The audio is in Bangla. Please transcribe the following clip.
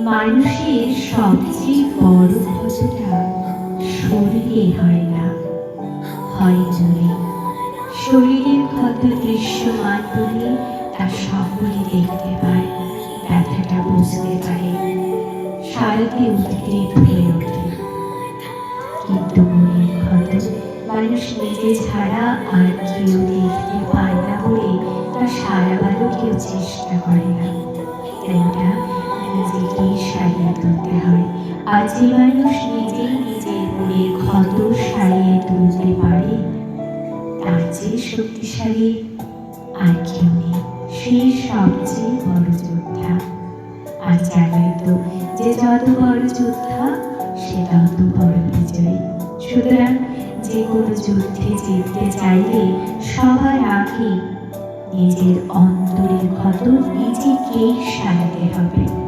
মানুষের সবচেয়ে বড় ক্ষতটা শরীরে হয় না, হয় মনে। শরীরের ক্ষত দৃশ্যমান বলে তা সকলে দেখতে পায়, ব্যথাটা বুঝতে পারে, সারাতে উদ্গ্রীব হয়ে ওঠে। কিন্তু মনের ক্ষত মানুষ নিজে ছাড়া আর কেউ দেখতে পায় না বলে তা সারাবারও কেউ চেষ্টা করে না। তাই ওটা নিজেকেই সারিয়ে তুলতে হয়। আর যে মানুষ নিজেই নিজের মনের ক্ষত সারিয়ে তুলতে পারে, তার চেয়ে শক্তিশালী আর কেউ নেই। সেই সবচেয়ে বড় যোদ্ধা। আর জানাই তো যে যত বড় যোদ্ধা সে তত বড় বিজয়ী। সুতরাং যে কোনো যুদ্ধে জিততে চাইলে সবার আগে নিজের অন্তরের ক্ষত নিজেকেই সারাতে হবে।